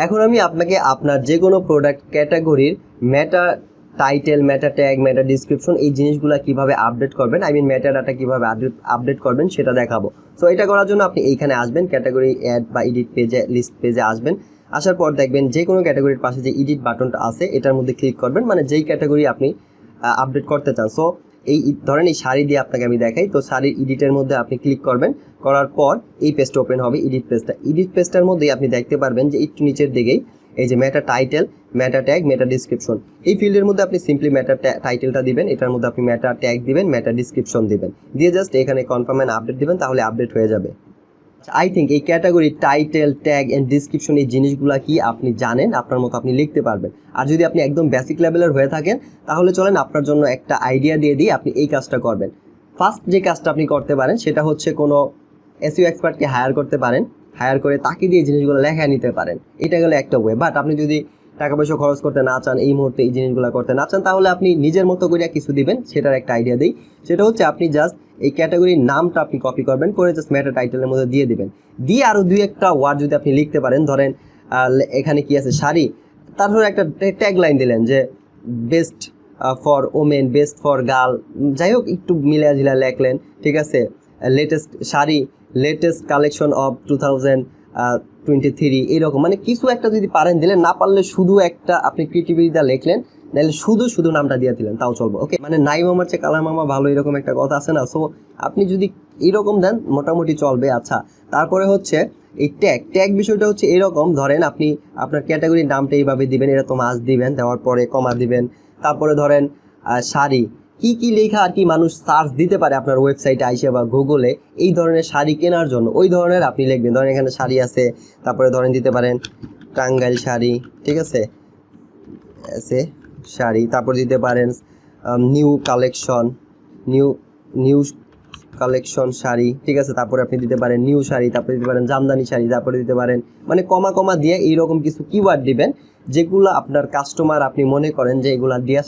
এখন আমি আপনাকে আপনার যে কোনো প্রোডাক্ট ক্যাটাগরির মেটা টাইটেল, মেটা ট্যাগ, মেটা ডিসক্রিপশন এই জিনিসগুলো কিভাবে আপডেট করবেন, মেটা ডাটা কিভাবে আপডেট করবেন সেটা দেখাবো। সো এটা করার জন্য আপনি এইখানে আসবেন, ক্যাটাগরি অ্যাড বা এডিট পেজে, লিস্ট পেজে আসবেন। আসার পর দেখবেন যে কোনো ক্যাটাগরির পাশে যে এডিট বাটনটা আছে এটার মধ্যে ক্লিক করবেন, মানে যেই ক্যাটাগরি আপনি আপডেট করতে চান। সো এই ধরেন এই শাড়ি দিয়ে আপনাকে আমি দেখাই, তো শাড়ির এডিটের মধ্যে আপনি ক্লিক করবেন, করার পর এই পেজটা ওপেন হবে, এডিট পেজটার মধ্যেই আপনি দেখতে পারবেন যে একটু নিচের দিকেই এই যে মেটা টাইটেল, মেটা ট্যাগ, মেটা ডিসক্রিপশন, এই ফিল্ডের মধ্যে আপনি সিম্পলি মেটা টাইটেলটা দিবেন, এটার মধ্যে আপনি মেটা ট্যাগ দিবেন, মেটা ডিসক্রিপশন দিবেন, দিয়ে জাস্ট এখানে কনফার্ম এন্ড আপডেট দিবেন, তাহলে আপডেট হয়ে যাবে। আই থিঙ্ক এই category title, tag and description এই জিনিসগুলা কি আপনি জানেন, আপনার মতো আপনি লিখতে পারবেন। আর যদি আপনি একদম বেসিক লেভেলের হয়ে থাকেন তাহলে চলেন আপনার জন্য একটা আইডিয়া দিয়ে দিই, আপনি এই কাজটা করবেন। ফার্স্ট যে কাজটা আপনি করতে পারেন সেটা হচ্ছে কোনো এসইও এক্সপার্টকে হায়ার করতে পারেন, হায়ার করে তাকে দিয়ে জিনিসগুলো লেখা নিতে পারেন, এটা গেলে একটা ওয়ে। বাট আপনি যদি টাকা পয়সা খরচ করতে না চান, এই মুহূর্তে এই জিনিসগুলো করতে না চান, তাহলে আপনি নিজের মতো করে কিছু দিবেন। সেটার একটা আইডিয়া দিই, সেটা হচ্ছে আপনি জাস্ট এই ক্যাটাগরির নামটা আপনি কপি করবেন, করে জাস্ট মেটা টাইটেলের মধ্যে দিয়ে দিবেন, দিয়ে আরও দুই একটা ওয়ার্ড যদি আপনি লিখতে পারেন, ধরেন এখানে কি আছে শাড়ি, তারপরে একটা ট্যাগ লাইন দিলেন যে best for women, best for girl, যাই হোক একটু মিলিয়া ঝিলা লেখলেন, ঠিক আছে। Latest sari, latest collection of 2023, এইরকম মানে কিছু একটা যদি পারেন দিলেন, না পারলে শুধু একটা আপনি ক্রিয়েটিভিটিটা লিখলেন, নাহলে শুধু নামটা দিয়ে দিলেন, তাও চলবে। ওকে, মানে নাই মামার চেয়ে কালা মামা ভালো, এরকম একটা কথা আছে না। সো আপনি যদি এরকম দেন মোটামুটি চলবে। আচ্ছা, তারপরে হচ্ছে এই ট্যাগ বিষয়টা হচ্ছে এরকম, ধরেন আপনি আপনার ক্যাটাগরির নামটা এইভাবে দিবেন, এটা তো মাস দিবেন, দেওয়ার পরে কমা দিবেন, তারপরে ধরেন শাড়ি, কি লেখা আর কি মানুষ সার্চ দিতে পারে আপনার ওয়েবসাইটে আইসে বা গুগলে এই ধরনের শাড়ি কেনার জন্য, ওই ধরনের আপনি লিখবেন। ধরেন এখানে শাড়ি আছে, তারপরে ধরেন দিতে পারেন টাঙ্গাইল শাড়ি, ঠিক আছে, শাড়ি, তারপর দিতে পারেন নিউ কালেকশন শাড়ি, ঠিক আছে, তারপরে আপনি দিতে পারেন নিউ শাড়ি, তারপরে দিতে পারেন জামদানি শাড়ি, তারপরে দিতে পারেন মানে কমা দিয়ে এইরকম কিছু কিওয়ার্ড দিবেন যেগুলো আপনার কাস্টমার আপনি মনে করেন যে এগুলা দিয়ে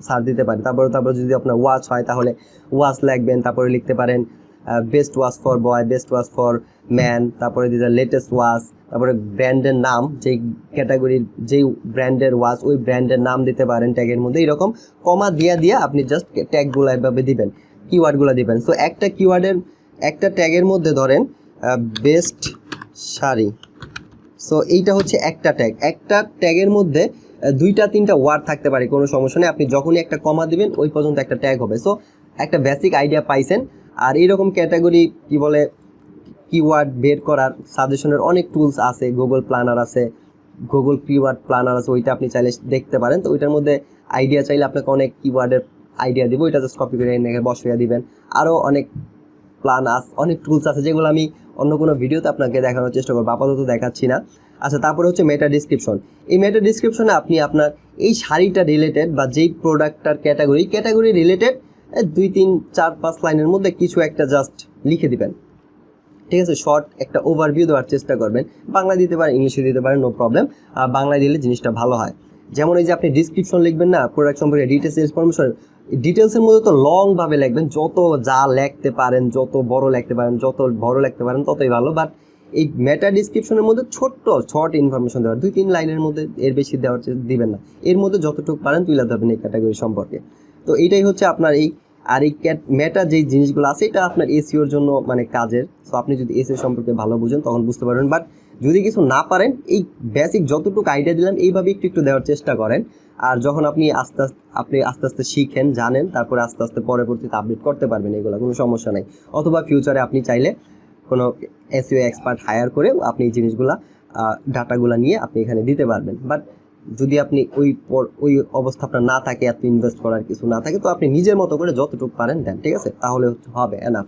সার দিতে পারে। তারপরে যদি আপনার ওয়াচ হয় তাহলে ওয়াচ লিখবেন, তারপরে লিখতে পারেন best watch for boy, best watch for man, তারপরে দিতে লেটেস্ট ওয়াচ, তারপরে ব্র্যান্ডের নাম, যেই ক্যাটাগরির যেই ব্র্যান্ডের ওয়াচ ওই ব্র্যান্ডের নাম দিতে পারেন ট্যাগের মধ্যে। এরকম কমা দিয়ে আপনি জাস্ট ট্যাগগুলো এভাবে দিবেন, কিওয়ার্ডগুলো দিবেন। সো একটা কিওয়ার্ডের একটা ট্যাগের মধ্যে ধরেন বেস্ট শাড়ি, সো এইটা হচ্ছে একটা ট্যাগ। একটা ট্যাগের মধ্যে 2-3টা ওয়ার্ড থাকতে পারে, কোনো সমস্যা নেই, আপনি যখনই একটা কমা দিবেন ওই পর্যন্ত একটা ট্যাগ হবে। সো একটা বেসিক আইডিয়া পাইছেন। আর এইরকম ক্যাটাগরি কি বলে কিওয়ার্ড বের করার সাজেশনের অনেক টুলস আছে, গুগল প্ল্যানার আছে, গুগল কিওয়ার্ড প্ল্যানার আছে, ওইটা আপনি চাইলে দেখতে পারেন। তো ওইটার মধ্যে আইডিয়া চাইলে আপনাকে অনেক কিওয়ার্ডের আইডিয়া দিব, এটা জাস্ট কপি করে এনে বসিয়ে দিবেন। আরও অনেক অনেক টুলস আছে যেগুলো আমি অন্য কোনো ভিডিওতে আপনাকে দেখানোর চেষ্টা করবো, আপাতত দেখাচ্ছি না। আচ্ছা, তারপরে হচ্ছে মেটা ডিসক্রিপশন। এই মেটা ডিসক্রিপশনে আপনি আপনার এই শাড়িটা রিলেটেড বা যেই প্রোডাক্টটার ক্যাটাগরি রিলেটেড 2-3-4-5 লাইনের মধ্যে কিছু একটা জাস্ট লিখে দিবেন, ঠিক আছে। শর্ট একটা ওভারভিউ দেওয়ার চেষ্টা করবেন, বাংলা দিতে পারেন, ইংলিশে দিতে পারেন, নো প্রবলেম। বাংলায় দিলে জিনিসটা ভালো হয়। যেমন এই যে আপনি ডিসক্রিপশন লিখবেন না, প্রোডাক্ট সম্পর্কে ডিটেলস ইনফরমেশন, ডিটেলসের মধ্যে তো লংভাবে লিখবেন, যত যা লিখতে পারেন, যত বড় লিখতে পারেন ততই ভালো। বাট এই মেটা ডিসক্রিপশনের মধ্যে শর্ট ইনফরমেশন দেওয়ার, 2-3 লাইনের মধ্যে, এর বেশি দিবেন না, এর মধ্যে যতটুকু পারেন তুলে ধরবেন এই ক্যাটাগরি সম্পর্কে। তো এইটাই হচ্ছে আপনার এই মেটা যেই জিনিসগুলো আছে এটা আপনার এসইওর জন্য মানে কাজের। সো আপনি যদি এসইও সম্পর্কে ভালো বুঝেন তখন বুঝতে পারবেন। বাট যদি কিছু না পারেন, এই বেসিক যতটুকু আইডিয়া দিলাম এইভাবে একটু দেওয়ার চেষ্টা করেন। আর যখন আপনি আস্তে আস্তে শিখেন, জানেন, তারপরে আস্তে আস্তে পরবর্তীতে আপডেট করতে পারবেন, এগুলো কোনো সমস্যা নাই। অথবা ফিউচারে আপনি চাইলে কোনো এসইও এক্সপার্ট হায়ার করে আপনি এই জিনিসগুলা ডাটাগুলো নিয়ে আপনি এখানে দিতে পারবেন। বাট যদি আপনি ওই অবস্থা আপনার না থাকে, এত ইনভেস্ট করার কিছু না থাকে, তো আপনি নিজের মতো করে যতটুকু পারেন দেন, ঠিক আছে, তাহলে হবে এনাফ।